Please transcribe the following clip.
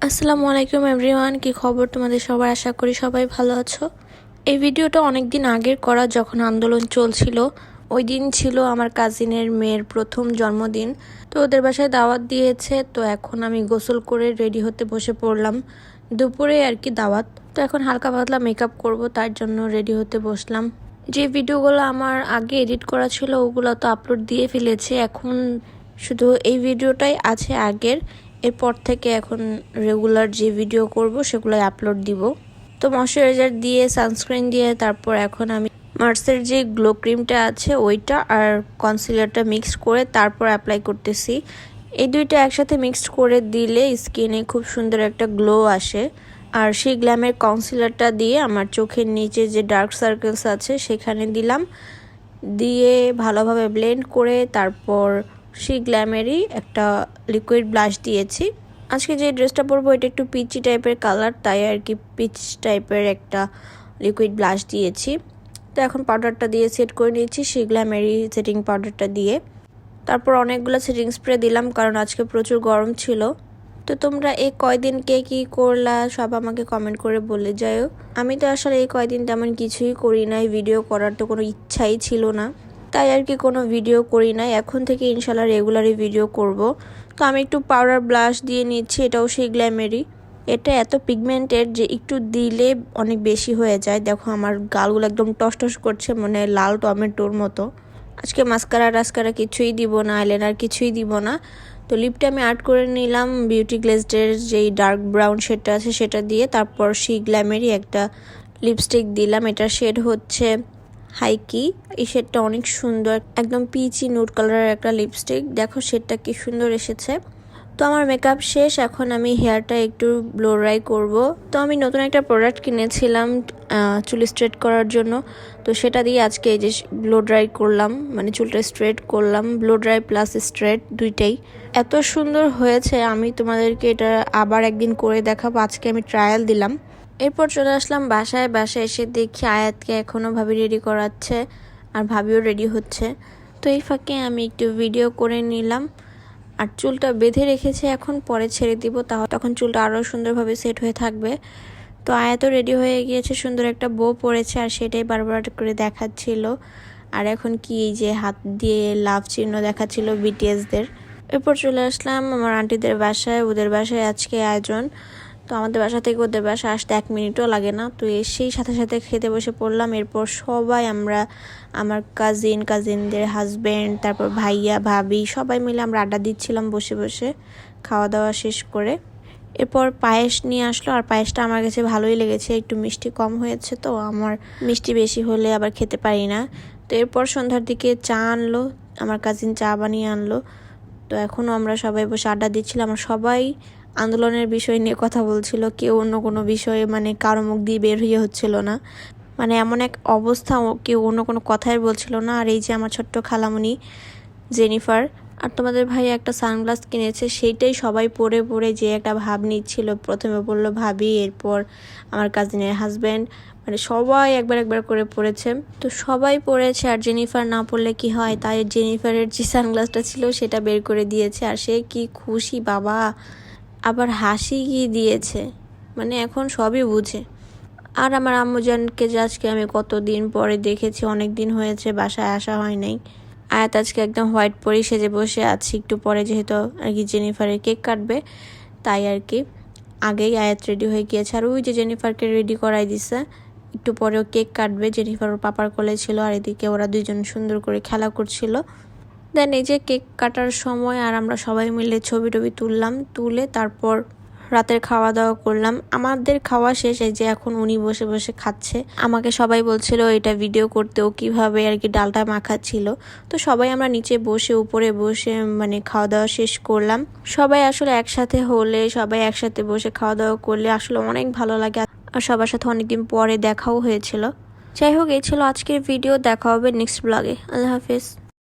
আসসালামু আলাইকুম এভরিওয়ান, কি খবর তোমাদের সবার? আশা করি সবাই ভালো আছো। এই ভিডিওটা অনেক দিন আগের করা, যখন আন্দোলন চলছিল। ওই দিন ছিল আমার কাজিনের মেয়ের প্রথম জন্মদিন, তো ওদের বাসায় দাওয়াত দিয়েছে। তো এখন আমি গোসল করে রেডি হতে বসে পড়লাম। দুপুরে আর কি দাওয়াত, তো এখন হালকা পাতলা মেকআপ করব, তার জন্য রেডি হতে বসলাম। যে ভিডিওগুলো আমার আগে এডিট করা ছিল ওগুলো তো আপলোড দিয়ে ফেলেছি, এখন শুধু এই ভিডিওটাই আছে আগের। এরপর থেকে এখন রেগুলার যে ভিডিও করব সেগুলোই আপলোড দিব। তো ময়শ্চারাইজার দিয়ে, সানস্ক্রিন দিয়ে, তারপর এখন আমি মার্সের যে গ্লো ক্রিমটা আছে ওইটা আর কনসিলারটা মিক্স করে তারপর অ্যাপ্লাই করতেছি। এই দুইটা একসাথে মিক্সড করে দিলে স্কিনে খুব সুন্দর একটা গ্লো আসে। আর সেই গ্ল্যামের কনসিলারটা দিয়ে আমার চোখের নিচে যে ডার্ক সার্কেলস আছে সেখানে দিলাম, দিয়ে ভালোভাবে ব্লেন্ড করে তারপর সেই গ্ল্যামেরই একটা লিকুইড ব্লাশ দিয়েছি। আজকে যে ড্রেসটা পরবো এটা একটু পিচি টাইপের কালার, তাই আর কি পিচ টাইপের একটা লিকুইড ব্লাশ দিয়েছি। তো এখন পাউডারটা দিয়ে সেট করে নিয়েছি, সেই গ্ল্যামেরই সেটিং পাউডারটা দিয়ে। তারপর অনেকগুলো সেটিং স্প্রে দিলাম, কারণ আজকে প্রচুর গরম ছিল। তো তোমরা এই কয়দিন কে কী করলা সব আমাকে কমেন্ট করে বলে যাও। আমি তো আসলে এই কয়দিন তেমন কিছুই করি নাই, ভিডিও করার তো কোনো ইচ্ছাই ছিল না, তাই আর কি কোনো ভিডিও করি নাই। এখন থেকে ইনশাল্লাহ রেগুলারই ভিডিও করব। তো আমি একটু পাউডার ব্লাশ দিয়ে নিচ্ছি, এটাও সেই গ্ল্যামেরই। এটা এত পিগমেন্টেড যে একটু দিলে অনেক বেশি হয়ে যায়। দেখো আমার গালগুলো একদম টসটস করছে, মানে লাল টমেটোর মতো। আজকে মাস্কারা কিছুই দিব না, আইলাইনার কিছুই দিব না। তো লিপটা আমি আর্ট করে নিলাম বিউটি গ্লেজডের যেই ডার্ক ব্রাউন শেডটা আছে সেটা দিয়ে। তারপর সেই গ্ল্যামেরই একটা লিপস্টিক দিলাম, এটার শেড হচ্ছে হাইকি। এই শেডটা অনেক সুন্দর, একদম পিচি নুড কালারের একটা লিপস্টিক। দেখো শেডটা কি সুন্দর এসেছে। তো আমার মেকআপ শেষ, এখন আমি হেয়ারটা একটু ব্লো ড্রাই করব। তো আমি নতুন একটা প্রোডাক্ট কিনেছিলাম চুল স্ট্রেট করার জন্য, তো সেটা দিয়ে আজকে এই যে ব্লো ড্রাই করলাম, মানে চুলটা স্ট্রেট করলাম। ব্লো ড্রাই প্লাস স্ট্রেট দুইটাই এত সুন্দর হয়েছে, আমি তোমাদেরকে এটা আবার একদিন করে দেখাবো। আজকে আমি ট্রায়াল দিলাম। এরপর চলে আসলাম বাসায় এসে দেখি আয়াতকে এখনও ভাবি রেডি করাচ্ছে, আর ভাবিও রেডি হচ্ছে। তো এই ফাঁকে আমি একটু ভিডিও করে নিলাম। আর চুলটা বেঁধে রেখেছে, এখন পরে ছেড়ে দিব, তখন চুলটা আরও সুন্দরভাবে সেট হয়ে থাকবে। তো আয়াতও রেডি হয়ে গিয়েছে, সুন্দর একটা বো পরেছে, আর সেটাই বারবার করে দেখাচ্ছিল। আর এখন কি এই যে হাত দিয়ে লাভ চিহ্ন দেখাচ্ছিল বিটিএসদের। এরপর চলে আসলাম আমার আন্টিদের বাসায়, ওদের বাসায় আজকে আয়োজন। তো আমাদের বাসা থেকে ওদের বাসা আসতে 1 মিনিটও লাগে না। তো এসেই সাথে সাথে খেতে বসে পড়লাম। এরপর সবাই আমরা, আমার কাজিনদের হাজব্যান্ড, তারপর ভাইয়া ভাবি সবাই মিলে আমরা আড্ডা দিচ্ছিলাম বসে বসে খাওয়া দাওয়া শেষ করে। এরপর পায়েস নিয়ে আসলো, আর পায়েসটা আমার কাছে ভালোই লেগেছে, একটু মিষ্টি কম হয়েছে, তো আমার মিষ্টি বেশি হলে আবার খেতে পারি না। তো এরপর সন্ধ্যার দিকে চা আনলো, আমার কাজিন চা বানিয়ে আনলো। তো এখনও আমরা সবাই বসে আড্ডা দিচ্ছিলাম, আর সবাই আন্দোলনের বিষয় নিয়ে কথা বলছিল, কেউ অন্য কোনো বিষয়ে মানে কারো মুখ দিয়ে বের হয়ে হচ্ছিল না, মানে এমন এক অবস্থা, কেউ অন্য কোনো কথাই বলছিল না। আর এই যে আমার ছোট্ট খালামণি জেনিফার, আর তোমাদের ভাই একটা সানগ্লাস কিনেছে, সেইটাই সবাই পরে পরে যে একটা ভাব নিচ্ছিল। প্রথমে বললো ভাবি, এরপর আমার কাজিনের হাজব্যান্ড, মানে সবাই একবার করে পড়েছে। তো সবাই পড়েছে, আর জেনিফার না পড়লে কি হয়, তাই জেনিফারের যে সানগ্লাসটা ছিল সেটা বের করে দিয়েছে, আর সে কি খুশি বাবা, আবার হাসি কি দিয়েছে, মানে এখন সবই বুঝে। আর আমার আম্মুজানকে যে আজকে আমি কতদিন পরে দেখেছি, অনেক দিন হয়েছে বাসায় আসা হয় নাই। আয়াত আজকে একদম হোয়াইট পরে সেজে বসে আছি, একটু পরে যেহেতু আর কি জেনিফারের কেক কাটবে, তাই আর কি আগেই আয়াত রেডি হয়ে গিয়েছে। আর ওই যে জেনিফারকে রেডি করাই দিছে, একটু পরেও কেক কাটবে। জেনিফার ওর পাপার কোলে ছিল, আর এদিকে ওরা দুইজন সুন্দর করে খেলা করছিল। দেন এই যে কেক কাটার সময় আর আমরা সবাই মিলে ছবি টবি তুলে তারপর রাতের খাওয়া দাওয়া করলাম। আমাদের খাওয়া শেষ, এই যে এখন উনি বসে বসে খাচ্ছে। আমাকে সবাই বলছিল এটা ভিডিও করতে, ও কিভাবে আর কি ডালটা মাখাচ্ছিল। তো সবাই আমরা নিচে বসে, উপরে বসে মানে খাওয়া দাওয়া শেষ করলাম। সবাই আসলে একসাথে হলে, সবাই একসাথে বসে খাওয়া দাওয়া করলে আসলে অনেক ভালো লাগে, আর সবার সাথে অনেকদিন পরে দেখাও হয়েছিল। যাই হোক, এই ছিল আজকের ভিডিও, দেখা হবে নেক্সট ব্লগে। আল্লাহ হাফেজ।